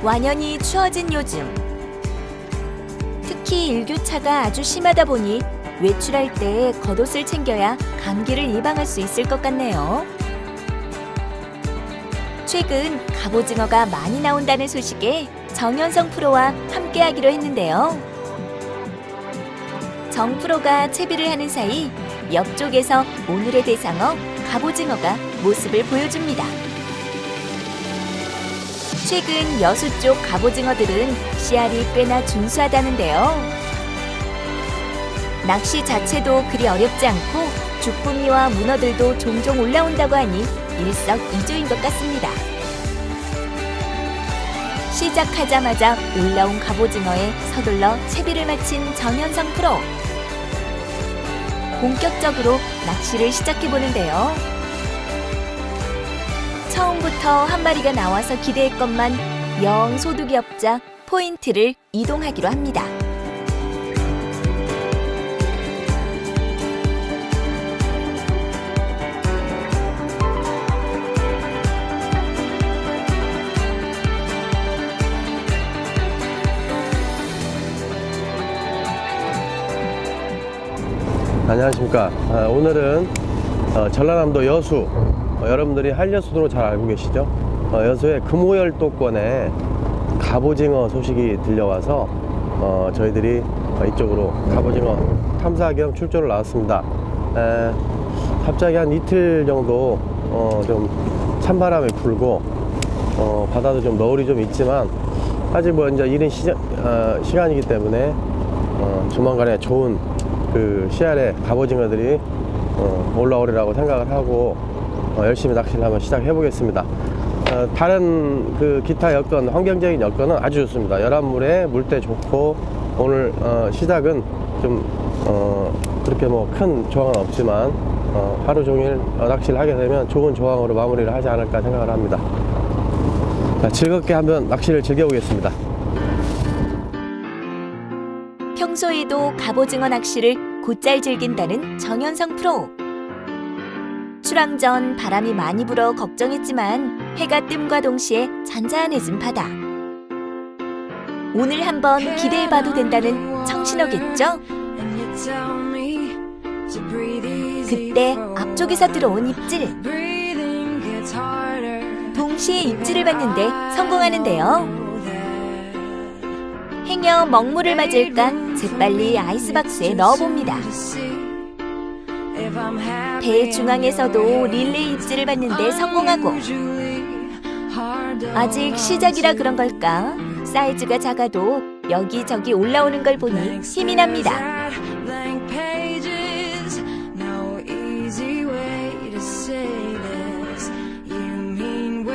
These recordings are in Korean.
완연히 추워진 요즘, 특히 일교차가 아주 심하다 보니 외출할 때 겉옷을 챙겨야 감기를 예방할 수 있을 것 같네요. 최근 갑오징어가 많이 나온다는 소식에 정연성 프로와 함께하기로 했는데요. 정 프로가 채비를 하는 사이 옆쪽에서 오늘의 대상어 갑오징어가 모습을 보여줍니다. 최근 여수 쪽 갑오징어들은 씨알이 꽤나 준수하다는데요. 낚시 자체도 그리 어렵지 않고 죽구미와 문어들도 종종 올라온다고 하니 일석이조인 것 같습니다. 시작하자마자 올라온 갑오징어에 서둘러 채비를 마친 정연성 프로. 본격적으로 낚시를 시작해보는데요. 처음부터 한 마리가 나와서 기대했건만 영 소득이 없자 포인트를 이동하기로 합니다. 안녕하십니까. 오늘은 전라남도 여수, 여러분들이 한려수도로 잘 알고 계시죠? 여수의 금오열도권에 갑오징어 소식이 들려와서 저희들이 이쪽으로 갑오징어 탐사 겸 출조를 나왔습니다. 갑자기 한 이틀 정도 좀 찬바람이 불고 바다도 좀 너울이 좀 있지만 아직 뭐 이제 이른 시간이기 때문에 조만간에 좋은 그 씨알의 갑오징어들이 올라오리라고 생각을 하고 열심히 낚시를 한번 시작해 보겠습니다. 다른 그 기타 여건, 환경적인 여건은 아주 좋습니다. 열한물에 물때 좋고, 오늘 시작은 좀 그렇게 뭐 큰 조항은 없지만 하루 종일 낚시를 하게 되면 좋은 조항으로 마무리를 하지 않을까 생각을 합니다. 자, 즐겁게 한번 낚시를 즐겨보겠습니다. 평소에도 갑오징어 낚시를 곧잘 즐긴다는 정연성 프로. 출항 전 바람이 많이 불어 걱정했지만 해가 뜸과 동시에 잔잔해진 바다. 오늘 한번 기대해봐도 된다는 청신호겠죠? 그때 앞쪽에서 들어온 입질. 동시에 입질을 받는데 성공하는데요. 행여 먹물을 맞을까 재빨리 아이스박스에 넣어봅니다. 배 중앙에서도 릴레이 입질을 받는데 성공하고, 아직 시작이라 그런 걸까 사이즈가 작아도 여기저기 올라오는 걸 보니 힘이 납니다.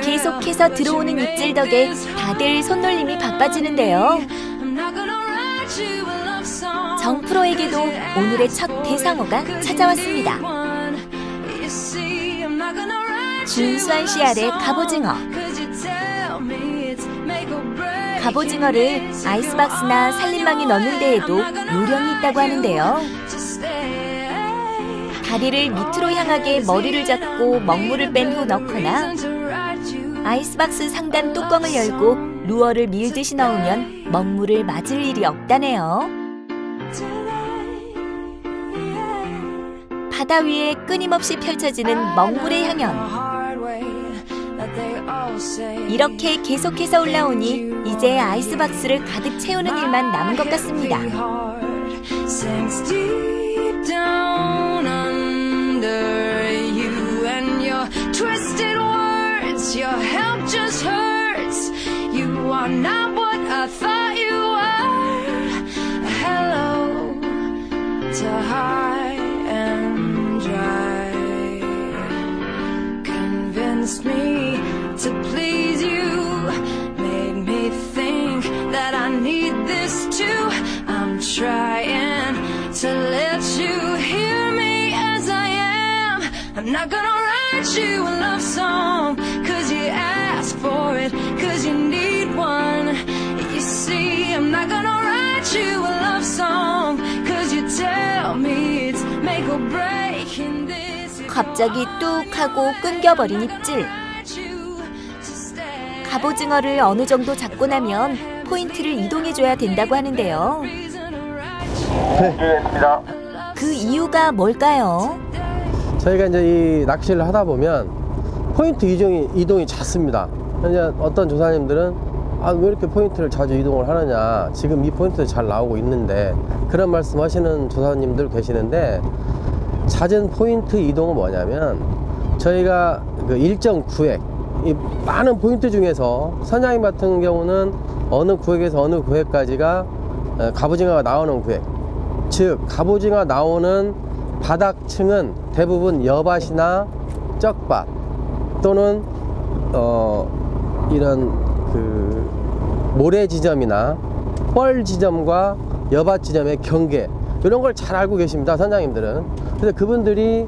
계속해서 들어오는 입질 덕에 다들 손놀림이 바빠지는데요. 정 프로에게도 오늘의 첫 대상어가 찾아왔습니다. 준수한 씨알의 갑오징어. 갑오징어를 아이스박스나 살림망에 넣는 데에도 요령이 있다고 하는데요. 다리를 밑으로 향하게 머리를 잡고 먹물을 뺀 후 넣거나, 아이스박스 상단 뚜껑을 열고 루어를 밀듯이 넣으면 먹물을 맞을 일이 없다네요. 바다 위에 끊임없이 펼쳐지는 먹물의 향연. 이렇게 계속해서 올라오니 이제 아이스박스를 가득 채우는 일만 남은 것 같습니다. Your help just hurts. You are not what I thought you were. Hello to high and dry. Convinced me to please you. Made me think that I need this too. I'm trying to let you hear me as I am. I'm not gonna write you a love song, 'cause you ask for it, 'cause you need one. You see, I'm not gonna write you a love song, 'cause you tell me it's make or break in this. 갑자기 뚝 하고 끊겨버린 입질. 갑오징어를 어느 정도 잡고 나면 포인트를 이동해줘야 된다고 하는데요. 그 이유가 뭘까요? 저희가 이제 이 낚시를 하다 보면 포인트 이동이 잦습니다. 이제 어떤 조사님들은 왜 이렇게 포인트를 자주 이동을 하느냐, 지금 이 포인트 잘 나오고 있는데, 그런 말씀 하시는 조사님들 계시는데, 잦은 포인트 이동은 뭐냐면 저희가 그 일정 구획, 이 많은 포인트 중에서 선장님 같은 경우는 어느 구획에서 어느 구획까지가 갑오징어가 나오는 구획, 즉 갑오징어 나오는 바닥층은 대부분 여밭이나 쩍밭 또는 이런 그 모래 지점이나 뻘 지점과 여밭 지점의 경계, 이런 걸 잘 알고 계십니다, 선장님들은. 그래서 그분들이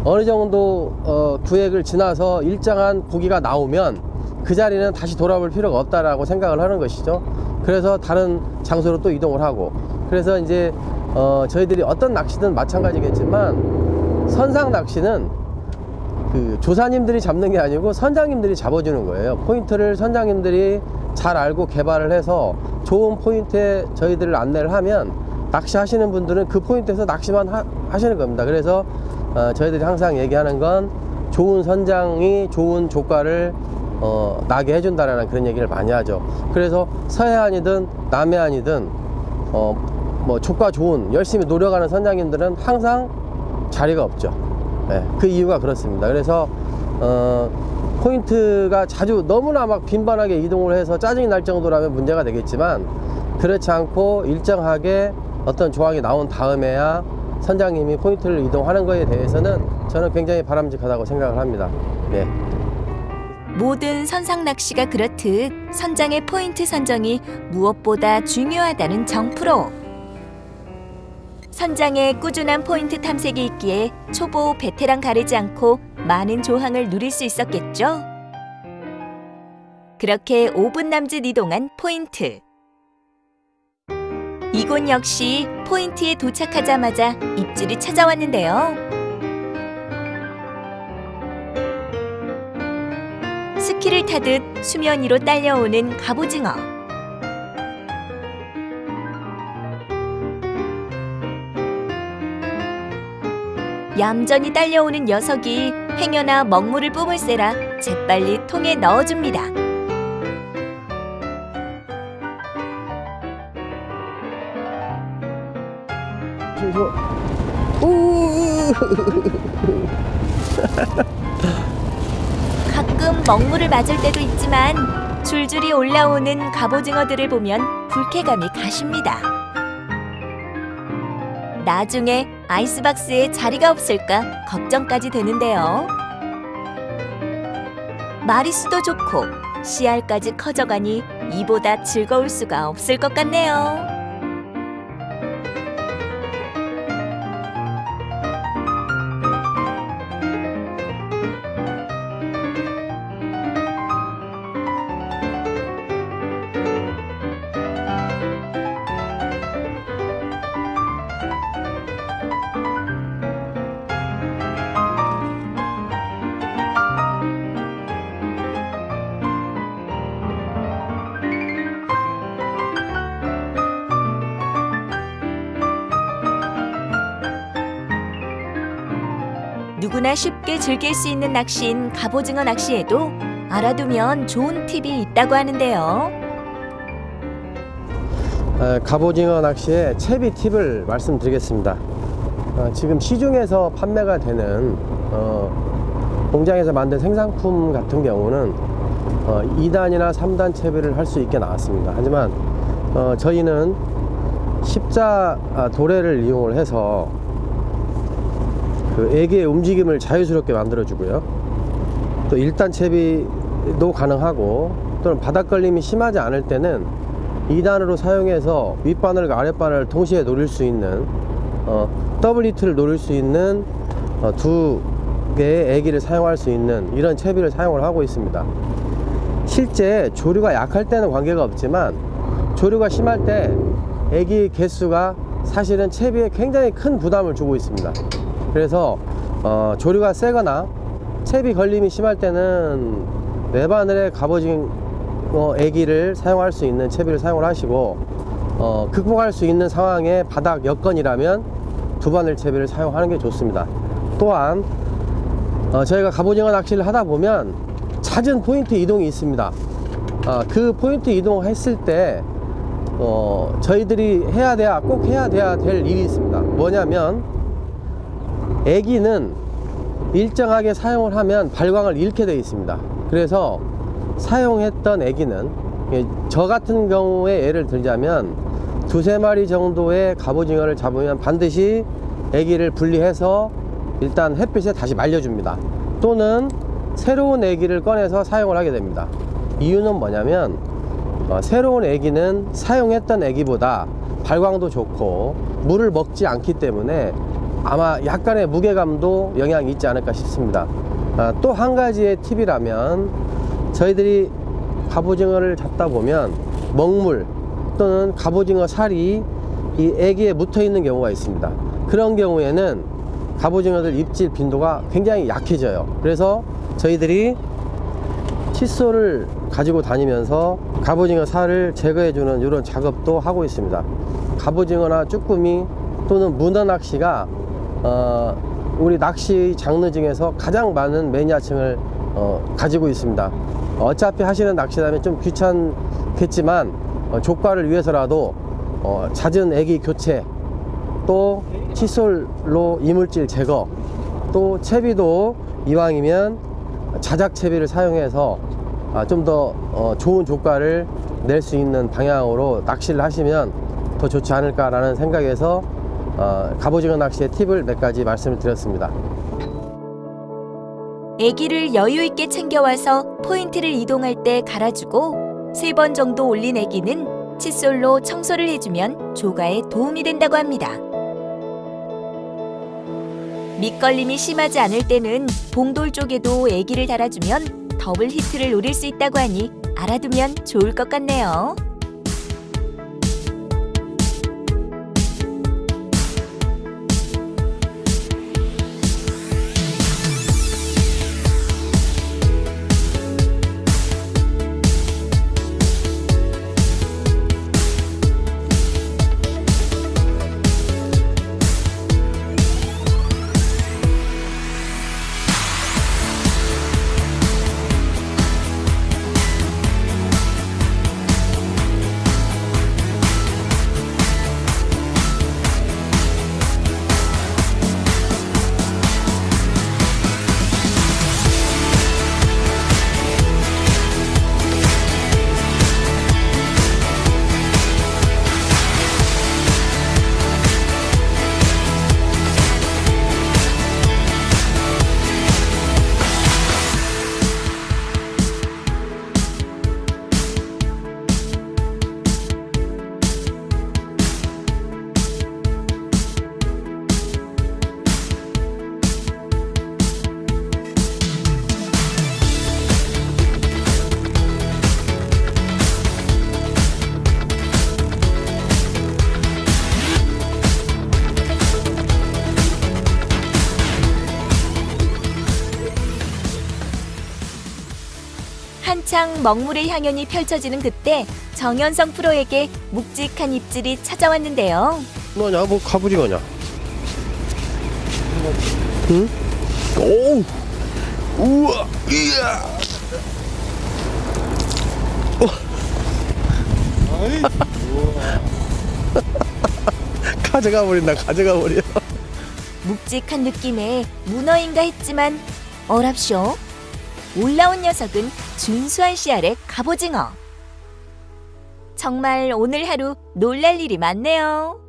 어느 정도 구획을 지나서 일정한 고기가 나오면 그 자리는 다시 돌아볼 필요가 없다라고 생각을 하는 것이죠. 그래서 다른 장소로 또 이동을 하고, 그래서 이제 저희들이 어떤 낚시든 마찬가지겠지만 선상 낚시는 그 조사님들이 잡는 게 아니고 선장님들이 잡아주는 거예요. 포인트를 선장님들이 잘 알고 개발을 해서 좋은 포인트에 저희들을 안내를 하면 낚시하시는 분들은 그 포인트에서 낚시만 하시는 겁니다. 그래서 저희들이 항상 얘기하는 건 좋은 선장이 좋은 조과를 나게 해준다라는 그런 얘기를 많이 하죠. 그래서 서해안이든 남해안이든 뭐 조과 좋은 열심히 노력하는 선장님들은 항상 자리가 없죠. 네, 그 이유가 그렇습니다. 그래서 포인트가 자주 너무나 막 빈번하게 이동을 해서 짜증이 날 정도라면 문제가 되겠지만, 그렇지 않고 일정하게 어떤 조항이 나온 다음에야 선장님이 포인트를 이동하는 것에 대해서는 저는 굉장히 바람직하다고 생각을 합니다. 네. 모든 선상 낚시가 그렇듯 선장의 포인트 선정이 무엇보다 중요하다는 정프로. 선장의 꾸준한 포인트 탐색이 있기에 초보, 베테랑 가리지 않고 많은 조항을 누릴 수 있었겠죠. 그렇게 5분 남짓 이동한 포인트. 이곳 역시 포인트에 도착하자마자 입질이 찾아왔는데요. 스키를 타듯 수면 위로 딸려오는 갑오징어. 얌전히 딸려오는 녀석이 행여나 먹물을 뿜을세라 재빨리 통에 넣어줍니다. 가끔 먹물을 맞을 때도 있지만 줄줄이 올라오는 갑오징어들을 보면 불쾌감이 가십니다. 나중에 아이스박스에 자리가 없을까 걱정까지 되는데요. 마리수도 좋고 씨알까지 커져가니 이보다 즐거울 수가 없을 것 같네요. 누구나 쉽게 즐길 수 있는 낚시인 갑오징어 낚시에도 알아두면 좋은 팁이 있다고 하는데요. 갑오징어 낚시의 채비 팁을 말씀드리겠습니다. 지금 시중에서 판매가 되는 공장에서 만든 생산품 같은 경우는 2단이나 3단 채비를 할 수 있게 나왔습니다. 하지만 저희는 십자 도래를 이용을 해서 그 애기의 움직임을 자유스럽게 만들어 주고요. 또 1단 채비도 가능하고, 또는 바닥 걸림이 심하지 않을 때는 2단으로 사용해서 윗바늘과 아랫바늘을 동시에 노릴 수 있는 더블 히트를 노릴 수 있는 두 개의 애기를 사용할 수 있는 이런 채비를 사용을 하고 있습니다. 실제 조류가 약할 때는 관계가 없지만 조류가 심할 때 애기 개수가 사실은 채비에 굉장히 큰 부담을 주고 있습니다. 그래서 조류가 세거나 채비 걸림이 심할 때는 네 바늘의 갑오징어 애기를 사용할 수 있는 채비를 사용을 하시고 극복할 수 있는 상황의 바닥 여건이라면 두 바늘 채비를 사용하는 게 좋습니다. 또한 저희가 갑오징어 낚시를 하다 보면 잦은 포인트 이동이 있습니다. 그 포인트 이동했을 때 저희들이 꼭 해야 될 일이 있습니다. 뭐냐면 애기는 일정하게 사용을 하면 발광을 잃게 되어 있습니다. 그래서 사용했던 애기는 저 같은 경우에 예를 들자면 두세 마리 정도의 갑오징어를 잡으면 반드시 애기를 분리해서 일단 햇빛에 다시 말려줍니다. 또는 새로운 애기를 꺼내서 사용을 하게 됩니다. 이유는 뭐냐면 새로운 애기는 사용했던 애기보다 발광도 좋고 물을 먹지 않기 때문에 아마 약간의 무게감도 영향이 있지 않을까 싶습니다. 또 한 가지의 팁이라면 저희들이 갑오징어를 잡다 보면 먹물 또는 갑오징어 살이 이 애기에 묻어 있는 경우가 있습니다. 그런 경우에는 갑오징어들 입질 빈도가 굉장히 약해져요. 그래서 저희들이 칫솔을 가지고 다니면서 갑오징어 살을 제거해주는 이런 작업도 하고 있습니다. 갑오징어나 쭈꾸미 또는 문어 낚시가 우리 낚시 장르 중에서 가장 많은 매니아층을 가지고 있습니다. 어차피 하시는 낚시라면 좀 귀찮겠지만 족발을 위해서라도 잦은 애기 교체, 또 칫솔로 이물질 제거, 또 채비도 이왕이면 자작 채비를 사용해서 좀 더 좋은 족발을 낼 수 있는 방향으로 낚시를 하시면 더 좋지 않을까라는 생각에서 갑오징어 낚시의 팁을 몇 가지 말씀을 드렸습니다. 애기를 여유 있게 챙겨와서 포인트를 이동할 때 갈아주고 3번 정도 올린 애기는 칫솔로 청소를 해주면 조가에 도움이 된다고 합니다. 밑걸림이 심하지 않을 때는 봉돌 쪽에도 애기를 달아주면 더블 히트를 노릴 수 있다고 하니 알아두면 좋을 것 같네요. 한창 먹물의 향연이 펼쳐지는 그때 정현성 프로에게 묵직한 입질이 찾아왔는데요. 뭐냐, 뭐 갑오징어냐? 응? 오, 우와, 이야. 가져가 버린다, 가져가 버려. 묵직한 느낌에 문어인가 했지만 어랍쇼. 올라온 녀석은 준수한 씨알의 갑오징어. 정말 오늘 하루 놀랄 일이 많네요.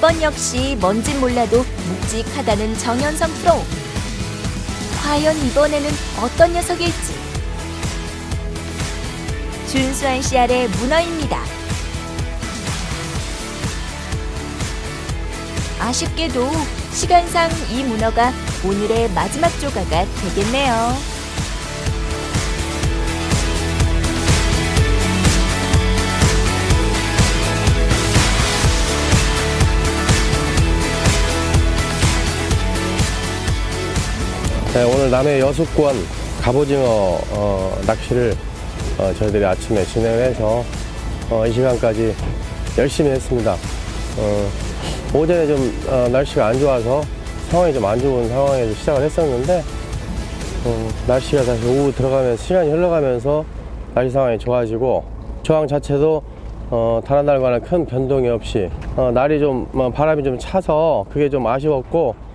이번 역시 뭔진 몰라도 묵직하다는 정현성 프로. 과연 이번에는 어떤 녀석일지. 준수한 씨알의 문어입니다. 아쉽게도 시간상 이 문어가 오늘의 마지막 조가가 되겠네요. 네, 오늘 남해 여수권 갑오징어 낚시를 저희들이 아침에 진행을 해서 이 시간까지 열심히 했습니다. 오전에 좀 날씨가 안 좋아서 상황이 좀 안 좋은 상황에서 시작을 했었는데 날씨가 다시 오후 들어가면서 시간이 흘러가면서 날씨 상황이 좋아지고 조항 자체도 다른 날과는 큰 변동이 없이 날이 좀 바람이 좀 차서 그게 좀 아쉬웠고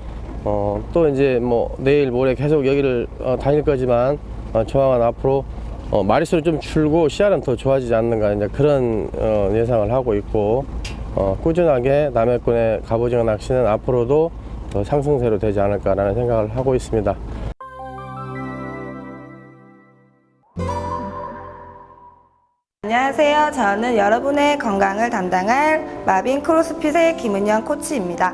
또 이제 뭐 내일 모레 계속 여기를 다닐 거지만 조항은 앞으로 마리수는 좀 줄고 씨알은 더 좋아지지 않는가 이제 그런 예상을 하고 있고 꾸준하게 남해권의 갑오징어 낚시는 앞으로도 더 상승세로 되지 않을까라는 생각을 하고 있습니다. 안녕하세요. 저는 여러분의 건강을 담당할 마빈 크로스핏의 김은영 코치입니다.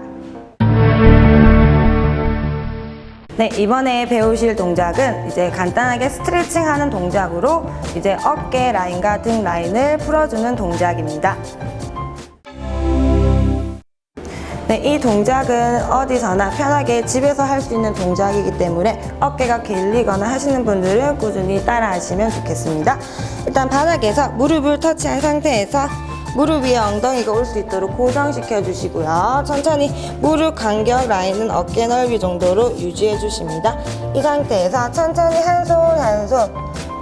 네, 이번에 배우실 동작은 이제 간단하게 스트레칭 하는 동작으로 이제 어깨 라인과 등 라인을 풀어주는 동작입니다. 네, 이 동작은 어디서나 편하게 집에서 할 수 있는 동작이기 때문에 어깨가 길리거나 하시는 분들은 꾸준히 따라 하시면 좋겠습니다. 일단 바닥에서 무릎을 터치한 상태에서 무릎 위에 엉덩이가 올 수 있도록 고정시켜 주시고요. 천천히 무릎 간격 라인은 어깨 넓이 정도로 유지해 주십니다. 이 상태에서 천천히 한 손 한 손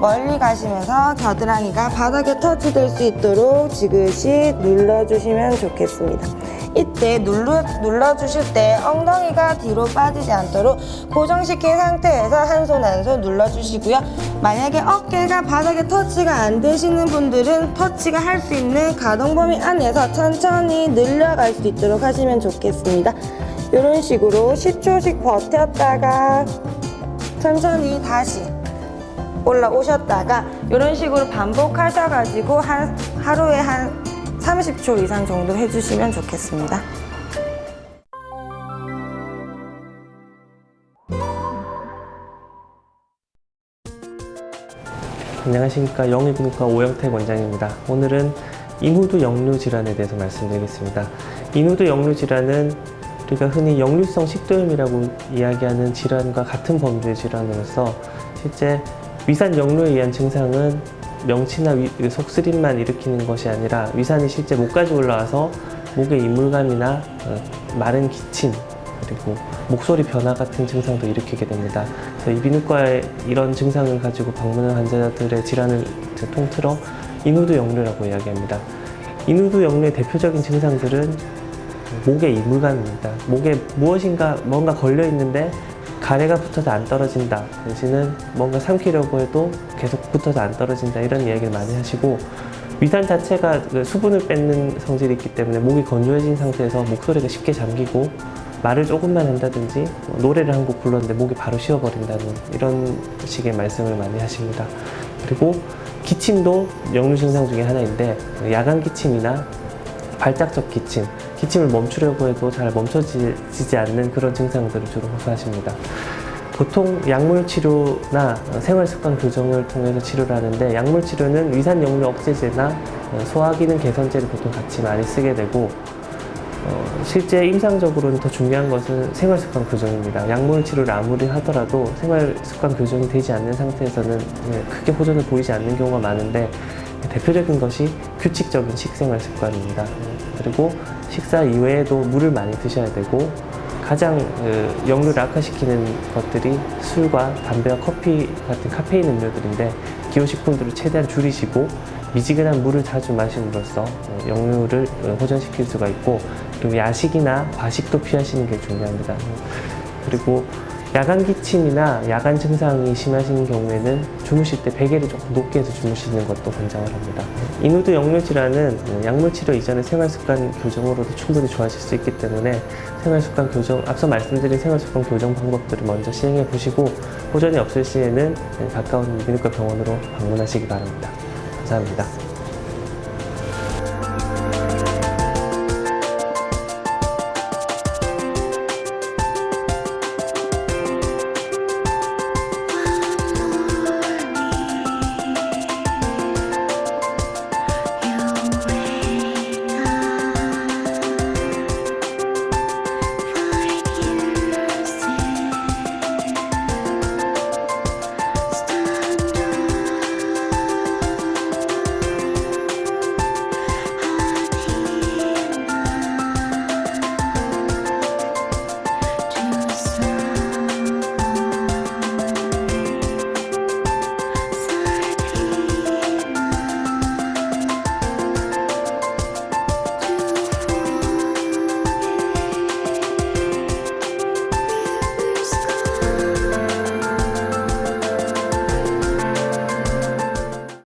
멀리 가시면서 겨드랑이가 바닥에 터치될 수 있도록 지그시 눌러주시면 좋겠습니다. 이때 눌러주실 때 엉덩이가 뒤로 빠지지 않도록 고정시킨 상태에서 한 손 한 손 눌러주시고요. 만약에 어깨가 바닥에 터치가 안 되시는 분들은 터치가 할 수 있는 가동 범위 안에서 천천히 늘려갈 수 있도록 하시면 좋겠습니다. 이런 식으로 10초씩 버텼다가 천천히 다시 올라오셨다가 이런 식으로 반복하셔가지고 하루에 한 30초 이상 정도 해주시면 좋겠습니다. 안녕하십니까. 영희비누과 오영택 원장입니다. 오늘은 인후두 역류 질환에 대해서 말씀드리겠습니다. 인후두 역류 질환은 우리가 흔히 역류성 식도염이라고 이야기하는 질환과 같은 범주의 질환으로서 실제 위산 역류에 의한 증상은 명치나 속쓰림만 일으키는 것이 아니라 위산이 실제 목까지 올라와서 목의 이물감이나 마른 기침 그리고 목소리 변화 같은 증상도 일으키게 됩니다. 이비인후과에 이런 증상을 가지고 방문한 환자들의 질환을 통틀어 인후두 역류라고 이야기합니다. 인후두 역류의 대표적인 증상들은 목의 이물감입니다. 목에 무엇인가 뭔가 걸려 있는데 가래가 붙어서 안 떨어진다. 대신은 뭔가 삼키려고 해도 계속 붙어서 안 떨어진다. 이런 이야기를 많이 하시고 위산 자체가 수분을 뺏는 성질이 있기 때문에 목이 건조해진 상태에서 목소리가 쉽게 잠기고 말을 조금만 한다든지 노래를 한 곡 불렀는데 목이 바로 쉬어버린다는 이런 식의 말씀을 많이 하십니다. 그리고 기침도 역류 증상 중에 하나인데 야간 기침이나 발작적 기침, 기침을 멈추려고 해도 잘 멈춰지지 않는 그런 증상들을 주로 호소하십니다. 보통 약물 치료나 생활 습관 교정을 통해서 치료를 하는데 약물 치료는 위산 역류 억제제나 소화 기능 개선제를 보통 같이 많이 쓰게 되고 실제 임상적으로는 더 중요한 것은 생활 습관 교정입니다. 약물 치료를 아무리 하더라도 생활 습관 교정이 되지 않는 상태에서는 크게 호전을 보이지 않는 경우가 많은데 대표적인 것이 규칙적인 식생활 습관입니다. 그리고 식사 이외에도 물을 많이 드셔야 되고 가장 역류를 악화시키는 것들이 술과 담배와 커피 같은 카페인 음료들인데 기호식품들을 최대한 줄이시고 미지근한 물을 자주 마심으로써 역류를 호전시킬 수가 있고 그리고 야식이나 과식도 피하시는 게 중요합니다. 그리고 야간 기침이나 야간 증상이 심하신 경우에는 주무실 때 베개를 조금 높게 해서 주무시는 것도 권장을 합니다. 인후두 역류 질환은 약물 치료 이전의 생활 습관 교정으로도 충분히 좋아질 수 있기 때문에 생활 습관 교정, 앞서 말씀드린 생활 습관 교정 방법들을 먼저 시행해 보시고 호전이 없을 시에는 가까운 이비인후과 병원으로 방문하시기 바랍니다. 감사합니다.